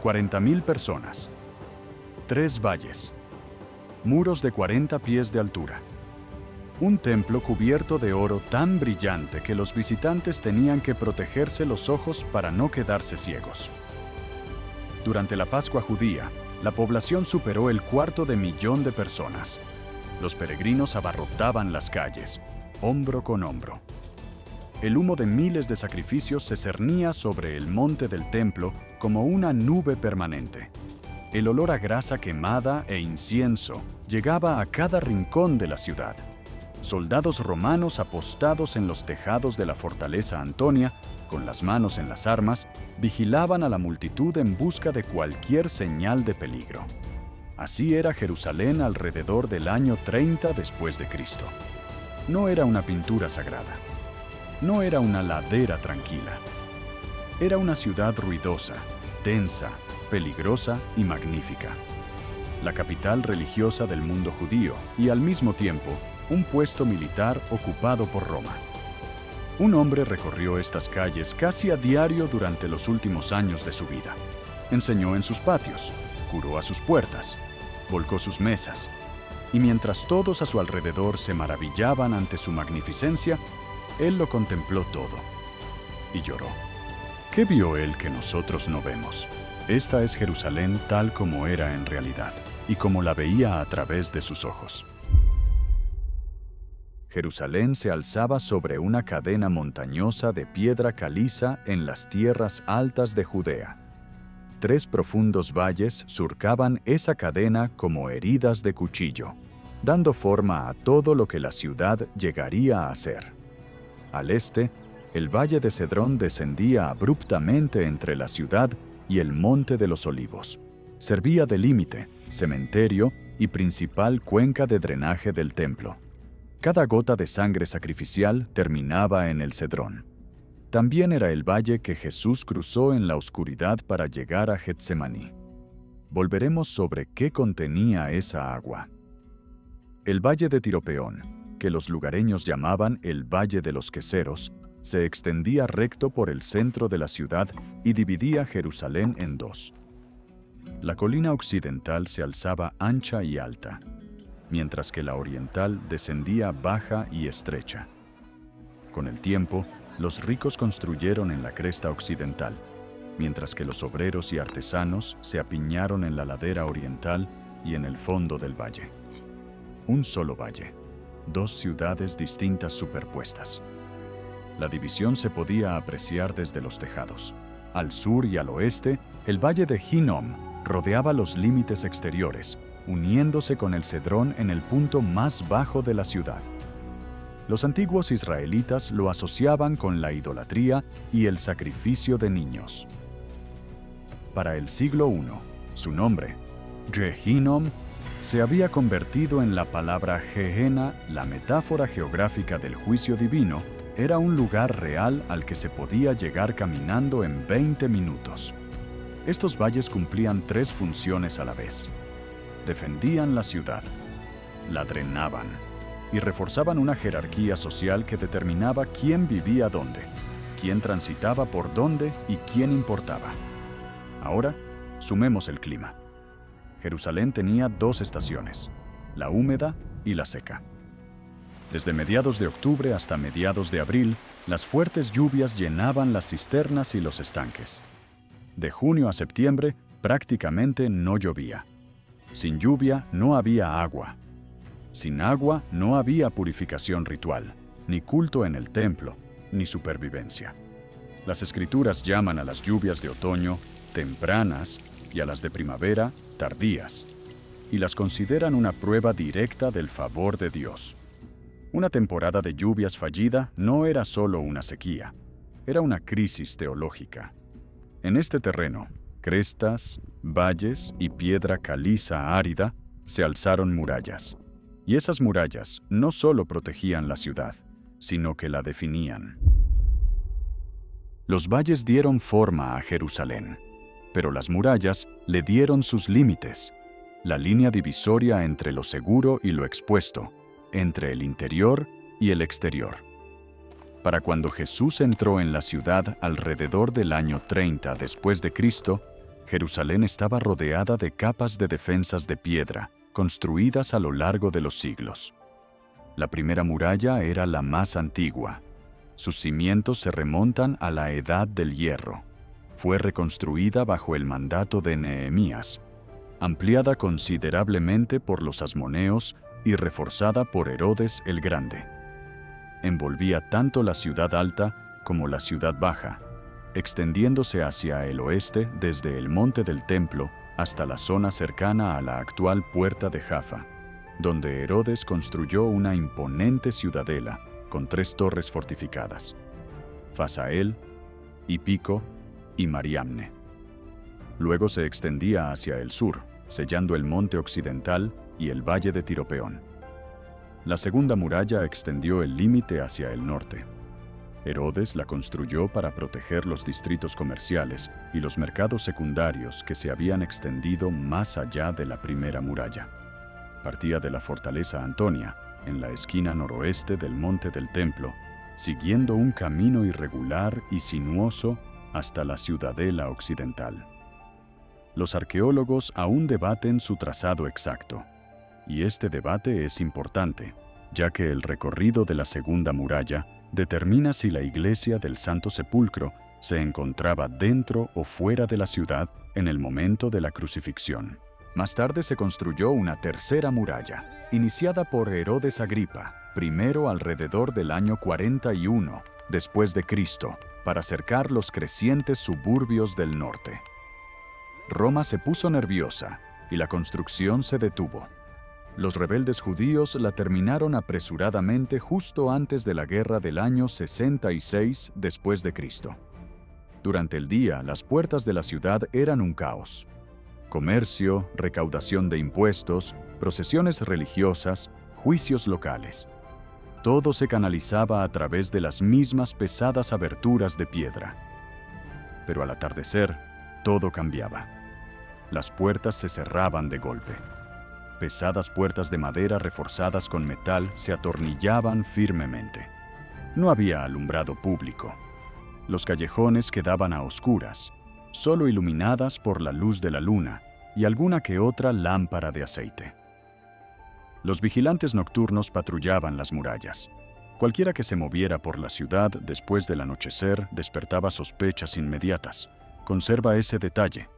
40.000 personas. 3 valles. Muros de 40 pies de altura. Un templo cubierto de oro tan brillante que los visitantes tenían que protegerse los ojos para no quedarse ciegos. Durante la Pascua judía, la población superó el 250.000 de personas. Los peregrinos abarrotaban las calles, hombro con hombro. El humo de miles de sacrificios se cernía sobre el monte del templo como una nube permanente. El olor a grasa quemada e incienso llegaba a cada rincón de la ciudad. Soldados romanos apostados en los tejados de la fortaleza Antonia, con las manos en las armas, vigilaban a la multitud en busca de cualquier señal de peligro. Así era Jerusalén alrededor del año 30 después de Cristo. No era una pintura sagrada. No era una ladera tranquila. Era una ciudad ruidosa, densa, peligrosa y magnífica. La capital religiosa del mundo judío y, al mismo tiempo, un puesto militar ocupado por Roma. Un hombre recorrió estas calles casi a diario durante los últimos años de su vida. Enseñó en sus patios, curó a sus puertas, volcó sus mesas, y mientras todos a su alrededor se maravillaban ante su magnificencia, él lo contempló todo y lloró. ¿Qué vio él que nosotros no vemos? Esta es Jerusalén tal como era en realidad, y como la veía a través de sus ojos. Jerusalén se alzaba sobre una cadena montañosa de piedra caliza en las tierras altas de Judea. 3 profundos valles surcaban esa cadena como heridas de cuchillo, dando forma a todo lo que la ciudad llegaría a ser. Al este, el valle de Cedrón descendía abruptamente entre la ciudad y el Monte de los Olivos. Servía de límite, cementerio y principal cuenca de drenaje del templo. Cada gota de sangre sacrificial terminaba en el Cedrón. También era el valle que Jesús cruzó en la oscuridad para llegar a Getsemaní. Volveremos sobre qué contenía esa agua. El valle de Tiropeón, que los lugareños llamaban el Valle de los Queseros, se extendía recto por el centro de la ciudad y dividía Jerusalén en 2. La colina occidental se alzaba ancha y alta, mientras que la oriental descendía baja y estrecha. Con el tiempo, los ricos construyeron en la cresta occidental, mientras que los obreros y artesanos se apiñaron en la ladera oriental y en el fondo del valle. Un solo valle, 2 ciudades distintas superpuestas. La división se podía apreciar desde los tejados. Al sur y al oeste, el valle de Hinnom rodeaba los límites exteriores, uniéndose con el Cedrón en el punto más bajo de la ciudad. Los antiguos israelitas lo asociaban con la idolatría y el sacrificio de niños. Para el siglo I, su nombre, Gehinnom, se había convertido en la palabra Gehenna. La metáfora geográfica del juicio divino era un lugar real al que se podía llegar caminando en 20 minutos. Estos valles cumplían 3 funciones a la vez. Defendían la ciudad, la drenaban y reforzaban una jerarquía social que determinaba quién vivía dónde, quién transitaba por dónde y quién importaba. Ahora, sumemos el clima. Jerusalén tenía 2 estaciones, la húmeda y la seca. Desde mediados de octubre hasta mediados de abril, las fuertes lluvias llenaban las cisternas y los estanques. De junio a septiembre, prácticamente no llovía. Sin lluvia no había agua. Sin agua no había purificación ritual, ni culto en el templo, ni supervivencia. Las escrituras llaman a las lluvias de otoño tempranas y a las de primavera tardías, y las consideran una prueba directa del favor de Dios. Una temporada de lluvias fallida no era solo una sequía, era una crisis teológica. En este terreno, crestas, valles y piedra caliza árida, se alzaron murallas. Y esas murallas no solo protegían la ciudad, sino que la definían. Los valles dieron forma a Jerusalén, pero las murallas le dieron sus límites, la línea divisoria entre lo seguro y lo expuesto, entre el interior y el exterior. Para cuando Jesús entró en la ciudad alrededor del año 30 después de Cristo, Jerusalén estaba rodeada de capas de defensas de piedra, construidas a lo largo de los siglos. La primera muralla era la más antigua. Sus cimientos se remontan a la Edad del Hierro. Fue reconstruida bajo el mandato de Nehemías, ampliada considerablemente por los asmoneos y reforzada por Herodes el Grande. Envolvía tanto la ciudad alta como la ciudad baja, extendiéndose hacia el oeste desde el monte del Templo hasta la zona cercana a la actual puerta de Jaffa, donde Herodes construyó una imponente ciudadela con 3 torres fortificadas: Fasael, Hipico y Mariamne. Luego se extendía hacia el sur, sellando el monte occidental y el valle de Tiropeón. La segunda muralla extendió el límite hacia el norte. Herodes la construyó para proteger los distritos comerciales y los mercados secundarios que se habían extendido más allá de la primera muralla. Partía de la fortaleza Antonia, en la esquina noroeste del monte del Templo, siguiendo un camino irregular y sinuoso hasta la ciudadela occidental. Los arqueólogos aún debaten su trazado exacto, y este debate es importante, ya que el recorrido de la segunda muralla determina si la iglesia del Santo Sepulcro se encontraba dentro o fuera de la ciudad en el momento de la crucifixión. Más tarde se construyó una tercera muralla, iniciada por Herodes Agripa, primero alrededor del año 41 después de Cristo, para cercar los crecientes suburbios del norte. Roma se puso nerviosa y la construcción se detuvo. Los rebeldes judíos la terminaron apresuradamente justo antes de la guerra del año 66 después de Cristo. Durante el día, las puertas de la ciudad eran un caos. Comercio, recaudación de impuestos, procesiones religiosas, juicios locales. Todo se canalizaba a través de las mismas pesadas aberturas de piedra. Pero al atardecer, todo cambiaba. Las puertas se cerraban de golpe. Pesadas puertas de madera reforzadas con metal se atornillaban firmemente. No había alumbrado público. Los callejones quedaban a oscuras, solo iluminadas por la luz de la luna y alguna que otra lámpara de aceite. Los vigilantes nocturnos patrullaban las murallas. Cualquiera que se moviera por la ciudad después del anochecer despertaba sospechas inmediatas. Conserva ese detalle.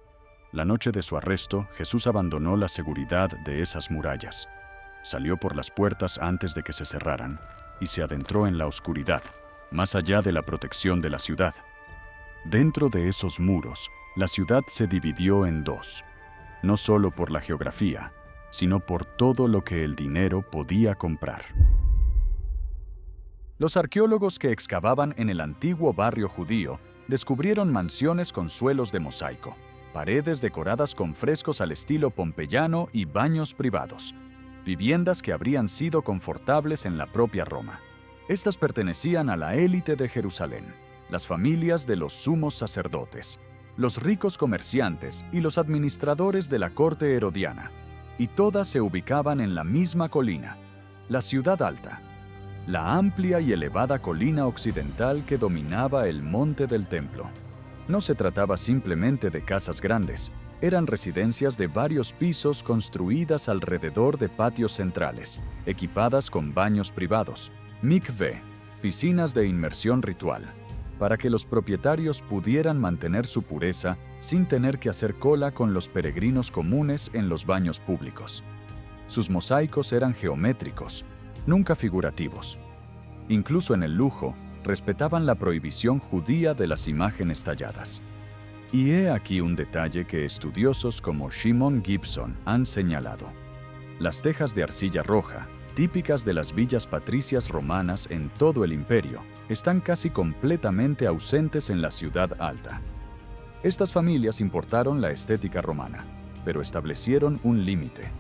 La noche de su arresto, Jesús abandonó la seguridad de esas murallas. Salió por las puertas antes de que se cerraran y se adentró en la oscuridad, más allá de la protección de la ciudad. Dentro de esos muros, la ciudad se dividió en 2, no solo por la geografía, sino por todo lo que el dinero podía comprar. Los arqueólogos que excavaban en el antiguo barrio judío descubrieron mansiones con suelos de mosaico, paredes decoradas con frescos al estilo pompeyano y baños privados, viviendas que habrían sido confortables en la propia Roma. Estas pertenecían a la élite de Jerusalén, las familias de los sumos sacerdotes, los ricos comerciantes y los administradores de la corte herodiana, y todas se ubicaban en la misma colina, la ciudad alta, la amplia y elevada colina occidental que dominaba el monte del Templo. No se trataba simplemente de casas grandes, eran residencias de varios pisos construidas alrededor de patios centrales, equipadas con baños privados, mikveh, piscinas de inmersión ritual, para que los propietarios pudieran mantener su pureza sin tener que hacer cola con los peregrinos comunes en los baños públicos. Sus mosaicos eran geométricos, nunca figurativos. Incluso en el lujo, respetaban la prohibición judía de las imágenes talladas. Y he aquí un detalle que estudiosos como Shimon Gibson han señalado. Las tejas de arcilla roja, típicas de las villas patricias romanas en todo el imperio, están casi completamente ausentes en la ciudad alta. Estas familias importaron la estética romana, pero establecieron un límite.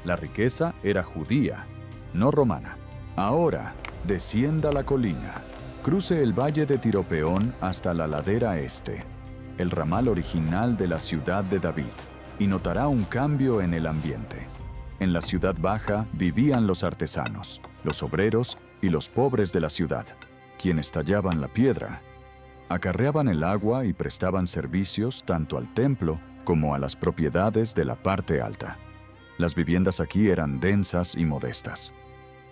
La riqueza era judía, no romana. Ahora, descienda la colina, cruce el valle de Tiropeón hasta la ladera este, el ramal original de la ciudad de David, y notará un cambio en el ambiente. En la ciudad baja vivían los artesanos, los obreros y los pobres de la ciudad, quienes tallaban la piedra, acarreaban el agua y prestaban servicios tanto al templo como a las propiedades de la parte alta. Las viviendas aquí eran densas y modestas.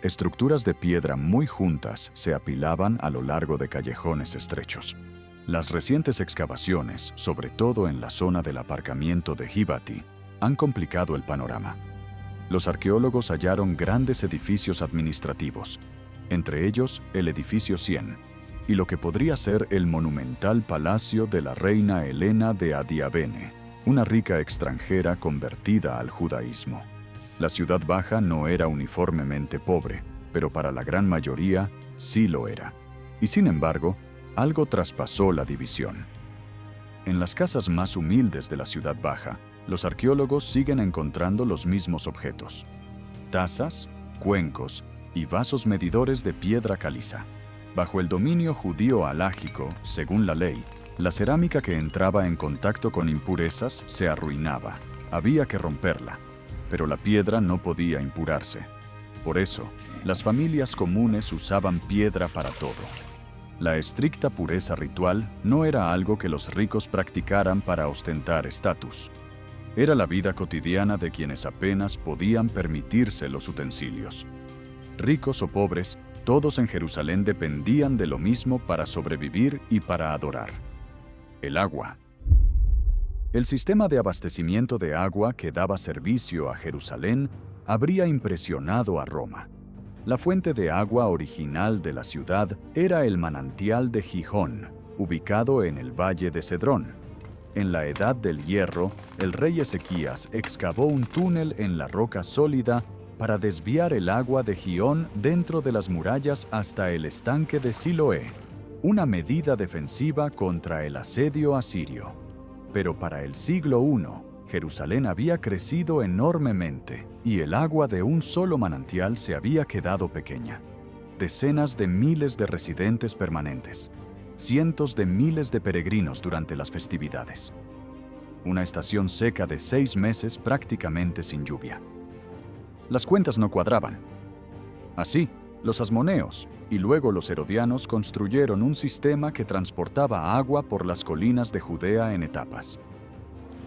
Estructuras de piedra muy juntas se apilaban a lo largo de callejones estrechos. Las recientes excavaciones, sobre todo en la zona del aparcamiento de Hibati, han complicado el panorama. Los arqueólogos hallaron grandes edificios administrativos, entre ellos el edificio 100, y lo que podría ser el monumental palacio de la reina Helena de Adiabene, una rica extranjera convertida al judaísmo. La ciudad baja no era uniformemente pobre, pero para la gran mayoría sí lo era. Y sin embargo, algo traspasó la división. En las casas más humildes de la ciudad baja, los arqueólogos siguen encontrando los mismos objetos: tazas, cuencos y vasos medidores de piedra caliza. Bajo el dominio judío halágico, según la ley, la cerámica que entraba en contacto con impurezas se arruinaba. Había que romperla, pero la piedra no podía impurarse. Por eso, las familias comunes usaban piedra para todo. La estricta pureza ritual no era algo que los ricos practicaran para ostentar estatus. Era la vida cotidiana de quienes apenas podían permitirse los utensilios. Ricos o pobres, todos en Jerusalén dependían de lo mismo para sobrevivir y para adorar: el agua. El sistema de abastecimiento de agua que daba servicio a Jerusalén habría impresionado a Roma. La fuente de agua original de la ciudad era el manantial de Gijón, ubicado en el valle de Cedrón. En la Edad del Hierro, el rey Ezequías excavó un túnel en la roca sólida para desviar el agua de Gihón dentro de las murallas hasta el estanque de Siloé, una medida defensiva contra el asedio asirio. Pero para el siglo I, Jerusalén había crecido enormemente y el agua de un solo manantial se había quedado pequeña. Decenas de miles de residentes permanentes, cientos de miles de peregrinos durante las festividades. Una estación seca de 6 meses prácticamente sin lluvia. Las cuentas no cuadraban. Así, los asmoneos y luego los herodianos construyeron un sistema que transportaba agua por las colinas de Judea en etapas.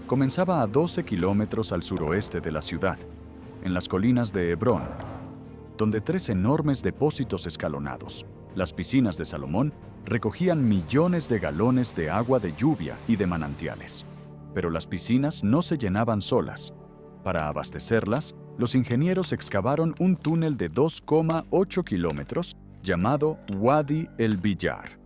Comenzaba a 12 kilómetros al suroeste de la ciudad, en las colinas de Hebrón, donde 3 enormes depósitos escalonados, las piscinas de Salomón, recogían millones de galones de agua de lluvia y de manantiales. Pero las piscinas no se llenaban solas. Para abastecerlas, los ingenieros excavaron un túnel de 2,8 kilómetros llamado Wadi el Billar,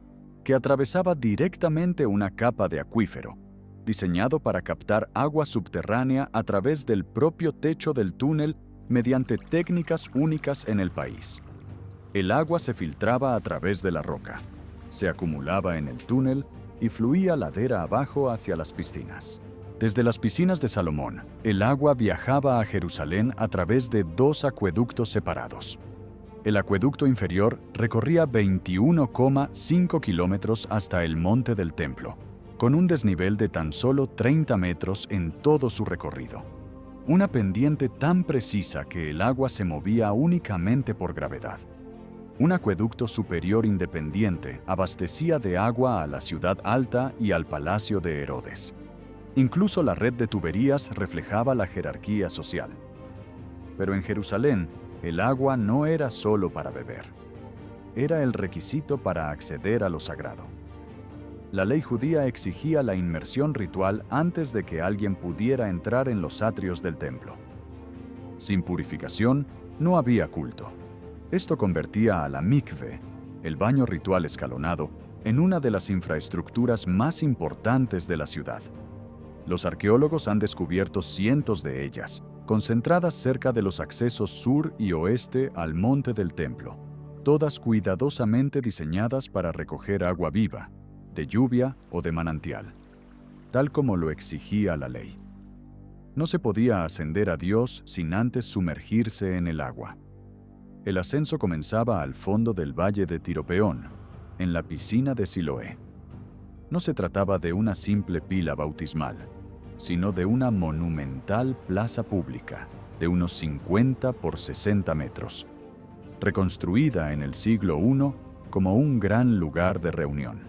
que atravesaba directamente una capa de acuífero, diseñado para captar agua subterránea a través del propio techo del túnel mediante técnicas únicas en el país. El agua se filtraba a través de la roca, se acumulaba en el túnel y fluía ladera abajo hacia las piscinas. Desde las piscinas de Salomón, el agua viajaba a Jerusalén a través de 2 acueductos separados. El acueducto inferior recorría 21,5 kilómetros hasta el monte del templo, con un desnivel de tan solo 30 metros en todo su recorrido. Una pendiente tan precisa que el agua se movía únicamente por gravedad. Un acueducto superior independiente abastecía de agua a la ciudad alta y al palacio de Herodes. Incluso la red de tuberías reflejaba la jerarquía social. Pero en Jerusalén, el agua no era solo para beber. Era el requisito para acceder a lo sagrado. La ley judía exigía la inmersión ritual antes de que alguien pudiera entrar en los atrios del templo. Sin purificación, no había culto. Esto convertía a la mikve, el baño ritual escalonado, en una de las infraestructuras más importantes de la ciudad. Los arqueólogos han descubierto cientos de ellas, concentradas cerca de los accesos sur y oeste al monte del templo, todas cuidadosamente diseñadas para recoger agua viva, de lluvia o de manantial, tal como lo exigía la ley. No se podía ascender a Dios sin antes sumergirse en el agua. El ascenso comenzaba al fondo del valle de Tiropeón, en la piscina de Siloé. No se trataba de una simple pila bautismal, sino de una monumental plaza pública de unos 50 por 60 metros, reconstruida en el siglo I como un gran lugar de reunión.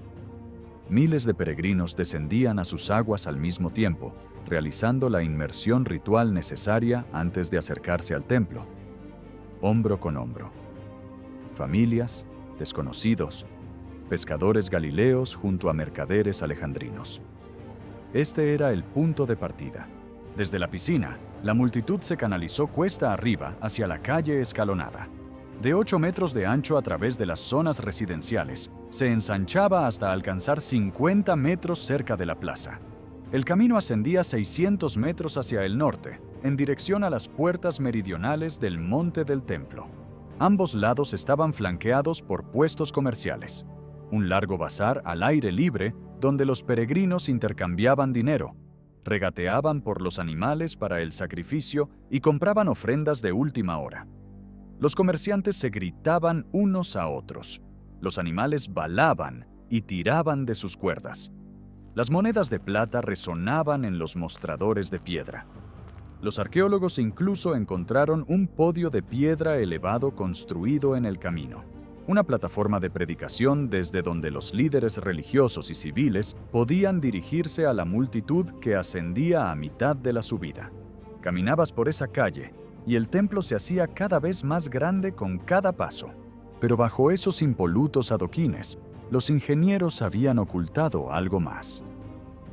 Miles de peregrinos descendían a sus aguas al mismo tiempo, realizando la inmersión ritual necesaria antes de acercarse al templo. Hombro con hombro. Familias, desconocidos, pescadores galileos junto a mercaderes alejandrinos. Este era el punto de partida. Desde la piscina, la multitud se canalizó cuesta arriba hacia la calle escalonada. De 8 metros de ancho a través de las zonas residenciales, se ensanchaba hasta alcanzar 50 metros cerca de la plaza. El camino ascendía 600 metros hacia el norte, en dirección a las puertas meridionales del Monte del Templo. Ambos lados estaban flanqueados por puestos comerciales. Un largo bazar al aire libre donde los peregrinos intercambiaban dinero, regateaban por los animales para el sacrificio y compraban ofrendas de última hora. Los comerciantes se gritaban unos a otros. Los animales balaban y tiraban de sus cuerdas. Las monedas de plata resonaban en los mostradores de piedra. Los arqueólogos incluso encontraron un podio de piedra elevado construido en el camino, una plataforma de predicación desde donde los líderes religiosos y civiles podían dirigirse a la multitud que ascendía a mitad de la subida. Caminabas por esa calle y el templo se hacía cada vez más grande con cada paso. Pero bajo esos impolutos adoquines, los ingenieros habían ocultado algo más.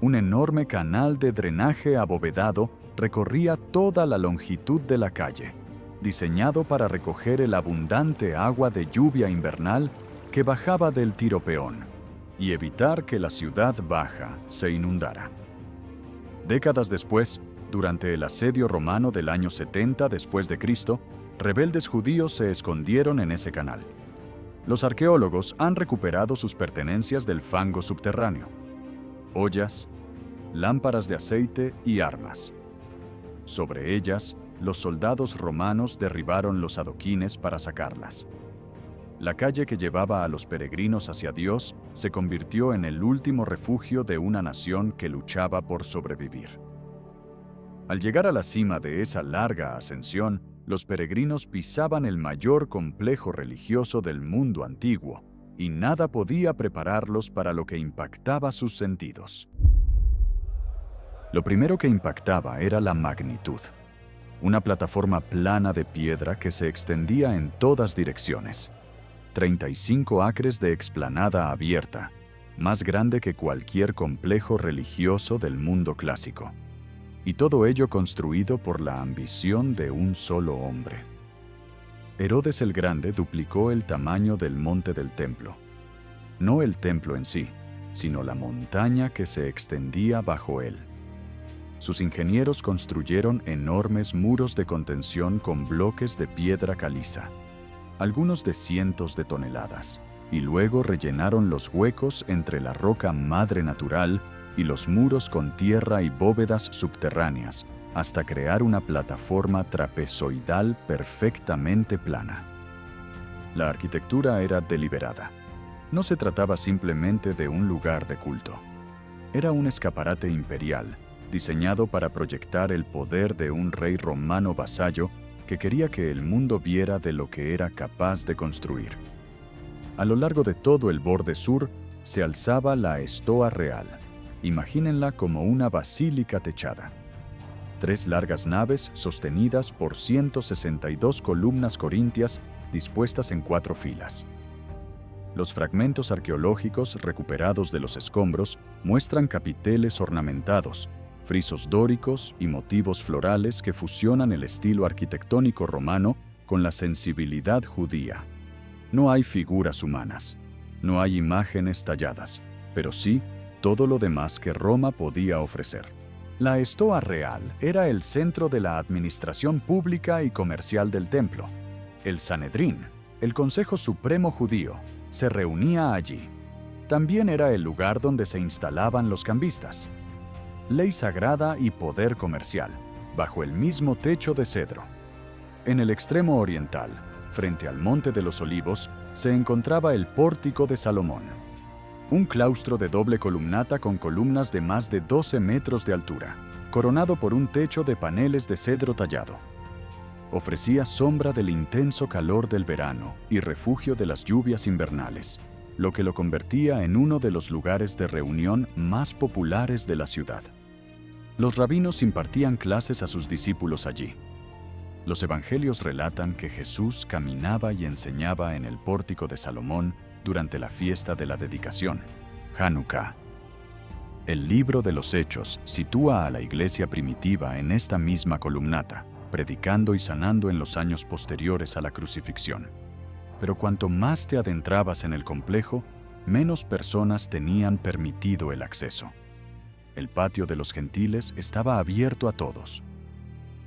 Un enorme canal de drenaje abovedado recorría toda la longitud de la calle, diseñado para recoger el abundante agua de lluvia invernal que bajaba del Tiropeón y evitar que la ciudad baja se inundara. Décadas después, durante el asedio romano del año 70 después de Cristo, rebeldes judíos se escondieron en ese canal. Los arqueólogos han recuperado sus pertenencias del fango subterráneo: ollas, lámparas de aceite y armas. Sobre ellas, los soldados romanos derribaron los adoquines para sacarlas. La calle que llevaba a los peregrinos hacia Dios se convirtió en el último refugio de una nación que luchaba por sobrevivir. Al llegar a la cima de esa larga ascensión, los peregrinos pisaban el mayor complejo religioso del mundo antiguo, y nada podía prepararlos para lo que impactaba sus sentidos. Lo primero que impactaba era la magnitud. Una plataforma plana de piedra que se extendía en todas direcciones. 35 acres de explanada abierta, más grande que cualquier complejo religioso del mundo clásico. Y todo ello construido por la ambición de un solo hombre. Herodes el Grande duplicó el tamaño del monte del templo. No el templo en sí, sino la montaña que se extendía bajo él. Sus ingenieros construyeron enormes muros de contención con bloques de piedra caliza, algunos de cientos de toneladas, y luego rellenaron los huecos entre la roca madre natural y los muros con tierra y bóvedas subterráneas, hasta crear una plataforma trapezoidal perfectamente plana. La arquitectura era deliberada. No se trataba simplemente de un lugar de culto. Era un escaparate imperial, diseñado para proyectar el poder de un rey romano vasallo que quería que el mundo viera de lo que era capaz de construir. A lo largo de todo el borde sur se alzaba la Estoa Real. Imagínenla como una basílica techada. 3 largas naves sostenidas por 162 columnas corintias dispuestas en 4 filas. Los fragmentos arqueológicos recuperados de los escombros muestran capiteles ornamentados, frisos dóricos y motivos florales que fusionan el estilo arquitectónico romano con la sensibilidad judía. No hay figuras humanas, no hay imágenes talladas, pero sí todo lo demás que Roma podía ofrecer. La Estoa Real era el centro de la administración pública y comercial del templo. El Sanedrín, el Consejo Supremo Judío, se reunía allí. También era el lugar donde se instalaban los cambistas. Ley sagrada y poder comercial, bajo el mismo techo de cedro. En el extremo oriental, frente al Monte de los Olivos, se encontraba el Pórtico de Salomón. Un claustro de doble columnata con columnas de más de 12 metros de altura, coronado por un techo de paneles de cedro tallado. Ofrecía sombra del intenso calor del verano y refugio de las lluvias invernales, lo que lo convertía en uno de los lugares de reunión más populares de la ciudad. Los rabinos impartían clases a sus discípulos allí. Los evangelios relatan que Jesús caminaba y enseñaba en el pórtico de Salomón durante la fiesta de la dedicación, Hanukkah. El libro de los Hechos sitúa a la iglesia primitiva en esta misma columnata, predicando y sanando en los años posteriores a la crucifixión. Pero cuanto más te adentrabas en el complejo, menos personas tenían permitido el acceso. El patio de los gentiles estaba abierto a todos.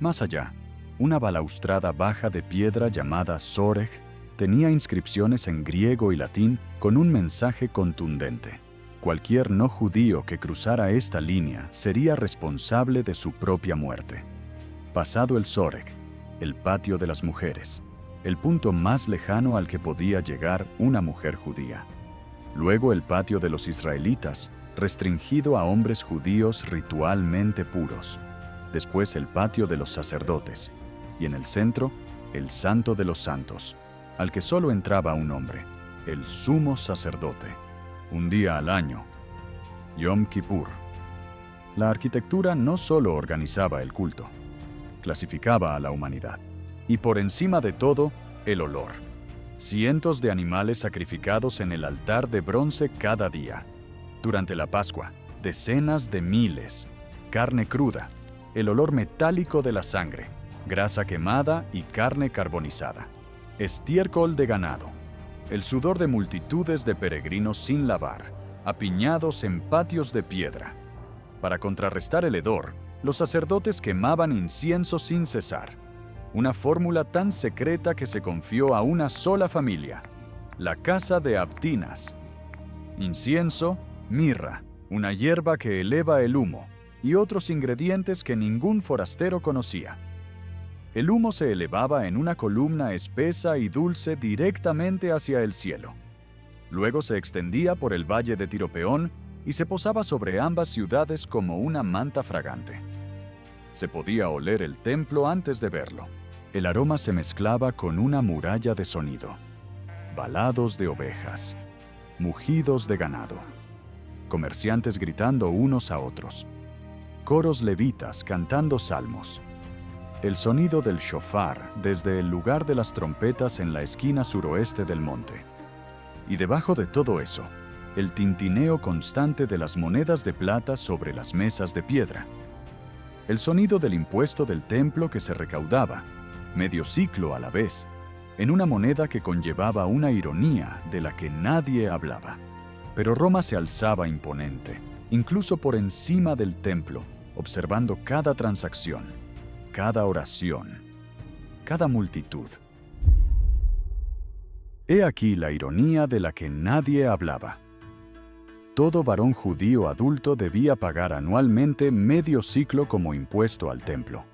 Más allá, una balaustrada baja de piedra llamada Soreg tenía inscripciones en griego y latín con un mensaje contundente. Cualquier no judío que cruzara esta línea sería responsable de su propia muerte. Pasado el Soreg, el patio de las mujeres, el punto más lejano al que podía llegar una mujer judía. Luego el patio de los israelitas, restringido a hombres judíos ritualmente puros. Después el patio de los sacerdotes. Y en el centro, el Santo de los Santos, al que solo entraba un hombre, el sumo sacerdote, un día al año, Yom Kippur. La arquitectura no solo organizaba el culto, clasificaba a la humanidad. Y por encima de todo, el olor. Cientos de animales sacrificados en el altar de bronce cada día. Durante la Pascua, decenas de miles. Carne cruda, el olor metálico de la sangre, grasa quemada y carne carbonizada. Estiércol de ganado, el sudor de multitudes de peregrinos sin lavar, apiñados en patios de piedra. Para contrarrestar el hedor, los sacerdotes quemaban incienso sin cesar. Una fórmula tan secreta que se confió a una sola familia, la casa de Abtinas. Incienso, mirra, una hierba que eleva el humo, y otros ingredientes que ningún forastero conocía. El humo se elevaba en una columna espesa y dulce directamente hacia el cielo. Luego se extendía por el valle de Tiropeón y se posaba sobre ambas ciudades como una manta fragante. Se podía oler el templo antes de verlo. El aroma se mezclaba con una muralla de sonido. Balados de ovejas, mugidos de ganado, comerciantes gritando unos a otros, coros levitas cantando salmos, el sonido del shofar desde el lugar de las trompetas en la esquina suroeste del monte. Y debajo de todo eso, el tintineo constante de las monedas de plata sobre las mesas de piedra. El sonido del impuesto del templo que se recaudaba, medio ciclo a la vez, en una moneda que conllevaba una ironía de la que nadie hablaba. Pero Roma se alzaba imponente, incluso por encima del templo, observando cada transacción, cada oración, cada multitud. He aquí la ironía de la que nadie hablaba. Todo varón judío adulto debía pagar anualmente medio ciclo como impuesto al templo.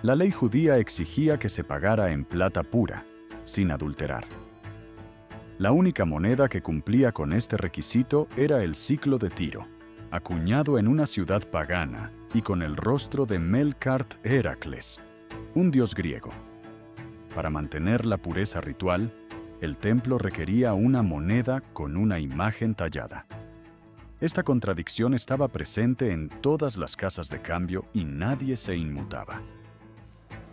La ley judía exigía que se pagara en plata pura, sin adulterar. La única moneda que cumplía con este requisito era el siclo de Tiro, acuñado en una ciudad pagana y con el rostro de Melkart Heracles, un dios griego. Para mantener la pureza ritual, el templo requería una moneda con una imagen tallada. Esta contradicción estaba presente en todas las casas de cambio y nadie se inmutaba.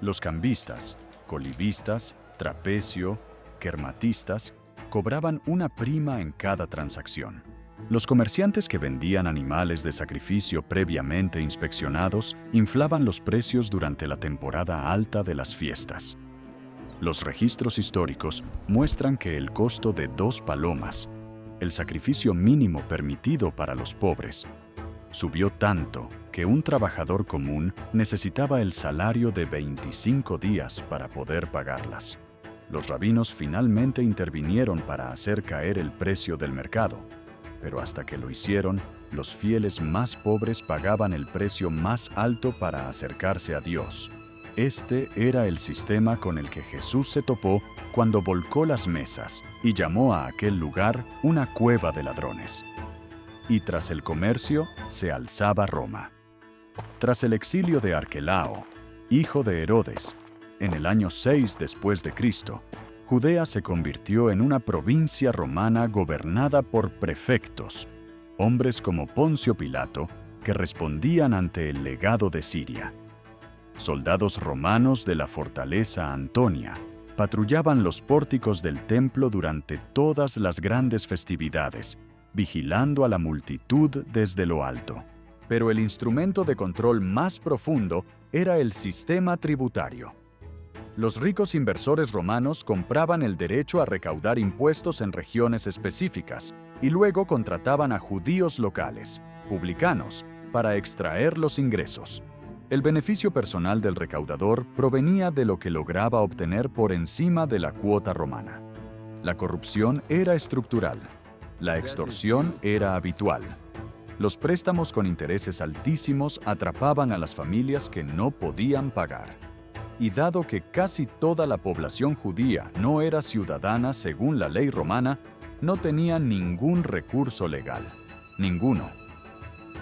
Los cambistas, colibistas, trapecio, kermatistas, cobraban una prima en cada transacción. Los comerciantes que vendían animales de sacrificio previamente inspeccionados inflaban los precios durante la temporada alta de las fiestas. Los registros históricos muestran que el costo de 2 palomas, el sacrificio mínimo permitido para los pobres, subió tanto que un trabajador común necesitaba el salario de 25 días para poder pagarlas. Los rabinos finalmente intervinieron para hacer caer el precio del mercado, pero hasta que lo hicieron, los fieles más pobres pagaban el precio más alto para acercarse a Dios. Este era el sistema con el que Jesús se topó cuando volcó las mesas y llamó a aquel lugar una cueva de ladrones. Y tras el comercio se alzaba Roma. Tras el exilio de Arquelao, hijo de Herodes, en el año 6 después de Cristo, Judea se convirtió en una provincia romana gobernada por prefectos, hombres como Poncio Pilato, que respondían ante el legado de Siria. Soldados romanos de la fortaleza Antonia patrullaban los pórticos del templo durante todas las grandes festividades, vigilando a la multitud desde lo alto. Pero el instrumento de control más profundo era el sistema tributario. Los ricos inversores romanos compraban el derecho a recaudar impuestos en regiones específicas y luego contrataban a judíos locales, publicanos, para extraer los ingresos. El beneficio personal del recaudador provenía de lo que lograba obtener por encima de la cuota romana. La corrupción era estructural. La extorsión era habitual. Los préstamos con intereses altísimos atrapaban a las familias que no podían pagar. Y dado que casi toda la población judía no era ciudadana según la ley romana, no tenía ningún recurso legal. Ninguno.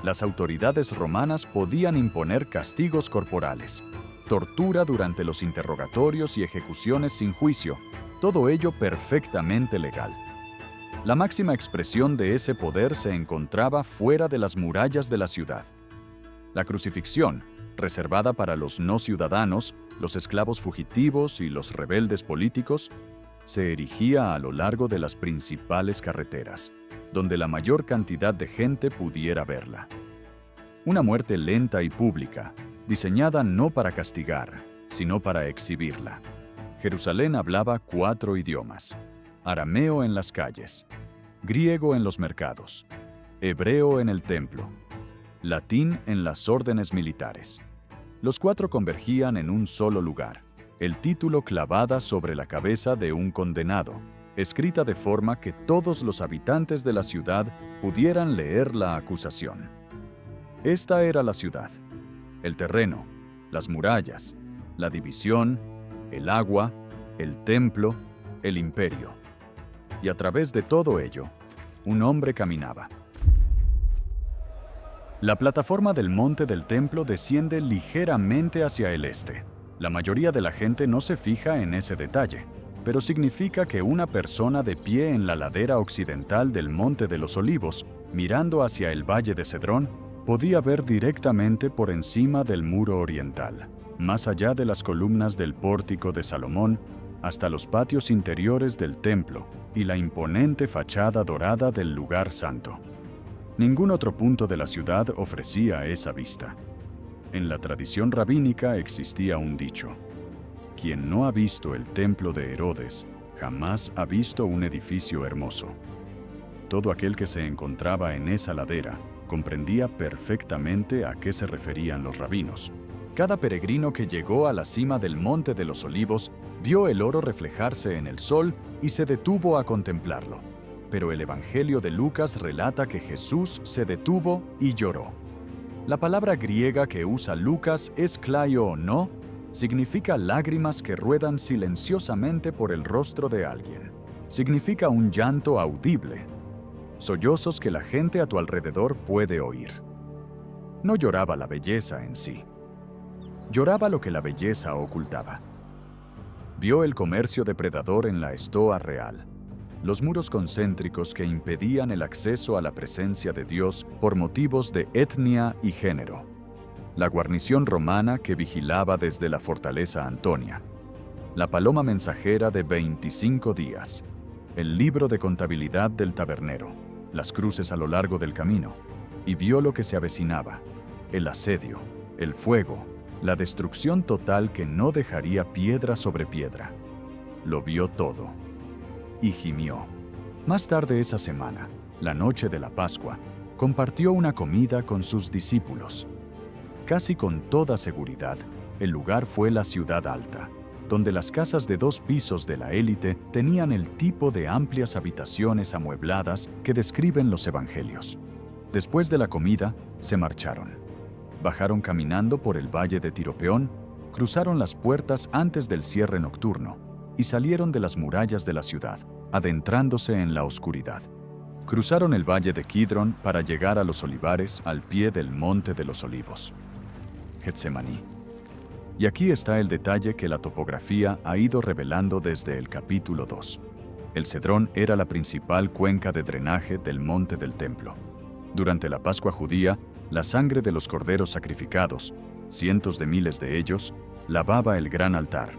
Las autoridades romanas podían imponer castigos corporales, tortura durante los interrogatorios y ejecuciones sin juicio, todo ello perfectamente legal. La máxima expresión de ese poder se encontraba fuera de las murallas de la ciudad. La crucifixión, reservada para los no ciudadanos, los esclavos fugitivos y los rebeldes políticos, se erigía a lo largo de las principales carreteras, donde la mayor cantidad de gente pudiera verla. Una muerte lenta y pública, diseñada no para castigar, sino para exhibirla. Jerusalén hablaba 4 idiomas: arameo en las calles, griego en los mercados, hebreo en el templo, latín en las órdenes militares. Los 4 convergían en un solo lugar, el título clavada sobre la cabeza de un condenado, escrita de forma que todos los habitantes de la ciudad pudieran leer la acusación. Esta era la ciudad, el terreno, las murallas, la división, el agua, el templo, el imperio. Y a través de todo ello, un hombre caminaba. La plataforma del monte del templo desciende ligeramente hacia el este. La mayoría de la gente no se fija en ese detalle, pero significa que una persona de pie en la ladera occidental del Monte de los Olivos, mirando hacia el Valle de Cedrón, podía ver directamente por encima del muro oriental, más allá de las columnas del pórtico de Salomón, hasta los patios interiores del templo y la imponente fachada dorada del lugar santo. Ningún otro punto de la ciudad ofrecía esa vista. En la tradición rabínica existía un dicho: quien no ha visto el templo de Herodes, jamás ha visto un edificio hermoso. Todo aquel que se encontraba en esa ladera comprendía perfectamente a qué se referían los rabinos. Cada peregrino que llegó a la cima del Monte de los Olivos vio el oro reflejarse en el sol y se detuvo a contemplarlo. Pero el Evangelio de Lucas relata que Jesús se detuvo y lloró. La palabra griega que usa Lucas es klaio, significa lágrimas que ruedan silenciosamente por el rostro de alguien. Significa un llanto audible, sollozos que la gente a tu alrededor puede oír. No lloraba la belleza en sí. Lloraba lo que la belleza ocultaba. Vio el comercio depredador en la estoa real, los muros concéntricos que impedían el acceso a la presencia de Dios por motivos de etnia y género, la guarnición romana que vigilaba desde la fortaleza Antonia, la paloma mensajera de 25 días, el libro de contabilidad del tabernero, las cruces a lo largo del camino, y vio lo que se avecinaba, el asedio, el fuego, la destrucción total que no dejaría piedra sobre piedra. Lo vio todo. Y gimió. Más tarde esa semana, la noche de la Pascua, compartió una comida con sus discípulos. Casi con toda seguridad, el lugar fue la ciudad alta, donde las casas de 2 pisos de la élite tenían el tipo de amplias habitaciones amuebladas que describen los evangelios. Después de la comida, se marcharon. Bajaron caminando por el valle de Tiropeón, cruzaron las puertas antes del cierre nocturno y salieron de las murallas de la ciudad, adentrándose en la oscuridad. Cruzaron el valle de Kidrón para llegar a los olivares al pie del Monte de los Olivos, Getsemaní. Y aquí está el detalle que la topografía ha ido revelando desde el capítulo 2. El Cedrón era la principal cuenca de drenaje del monte del templo. Durante la Pascua judía, La sangre de los corderos sacrificados, cientos de miles de ellos, lavaba el gran altar.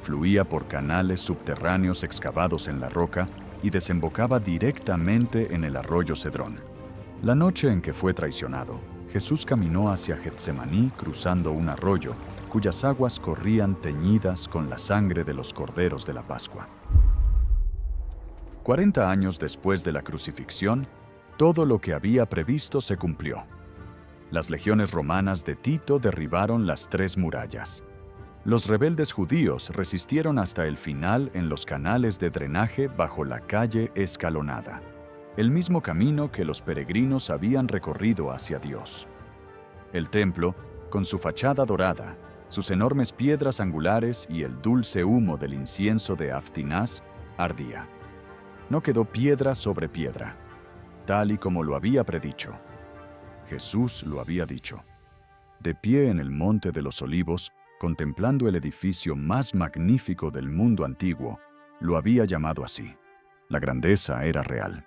Fluía por canales subterráneos excavados en la roca y desembocaba directamente en el arroyo Cedrón. La noche en que fue traicionado, Jesús caminó hacia Getsemaní cruzando un arroyo cuyas aguas corrían teñidas con la sangre de los corderos de la Pascua. 40 años después de la crucifixión, todo lo que había previsto se cumplió. Las legiones romanas de Tito derribaron las 3 murallas. Los rebeldes judíos resistieron hasta el final en los canales de drenaje bajo la calle escalonada, el mismo camino que los peregrinos habían recorrido hacia Dios. El templo, con su fachada dorada, sus enormes piedras angulares y el dulce humo del incienso de Aftinás, ardía. No quedó piedra sobre piedra, tal y como lo había predicho. Jesús lo había dicho. De pie en el Monte de los Olivos, contemplando el edificio más magnífico del mundo antiguo, lo había llamado así. La grandeza era real.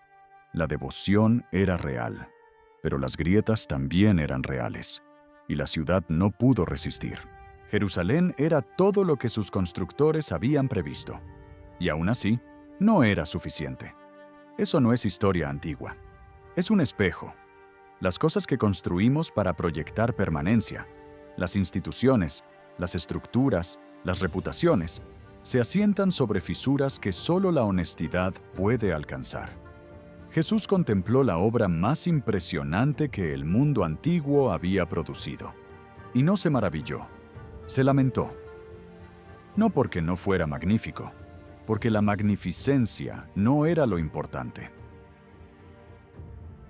La devoción era real. Pero las grietas también eran reales. Y la ciudad no pudo resistir. Jerusalén era todo lo que sus constructores habían previsto. Y aún así, no era suficiente. Eso no es historia antigua. Es un espejo. Las cosas que construimos para proyectar permanencia, las instituciones, las estructuras, las reputaciones, se asientan sobre fisuras que solo la honestidad puede alcanzar. Jesús contempló la obra más impresionante que el mundo antiguo había producido. Y no se maravilló, se lamentó. No porque no fuera magnífico, porque la magnificencia no era lo importante.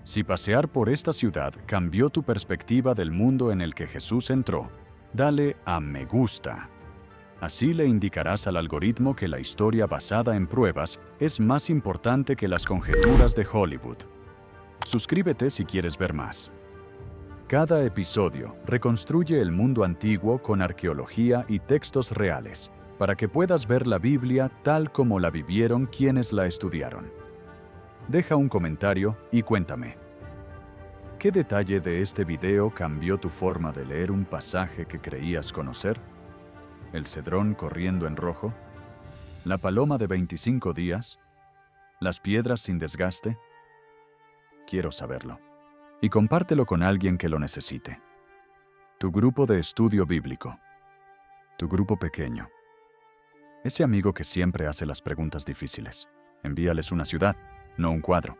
Si pasear por esta ciudad cambió tu perspectiva del mundo en el que Jesús entró, dale a me gusta. Así le indicarás al algoritmo que la historia basada en pruebas es más importante que las conjeturas de Hollywood. Suscríbete si quieres ver más. Cada episodio reconstruye el mundo antiguo con arqueología y textos reales, para que puedas ver la Biblia tal como la vivieron quienes la estudiaron. Deja un comentario y cuéntame. ¿Qué detalle de este video cambió tu forma de leer un pasaje que creías conocer? ¿El cedrón corriendo en rojo? ¿La paloma de 25 días? ¿Las piedras sin desgaste? Quiero saberlo. Y compártelo con alguien que lo necesite. Tu grupo de estudio bíblico. Tu grupo pequeño. Ese amigo que siempre hace las preguntas difíciles. Envíales una ciudad, no un cuadro.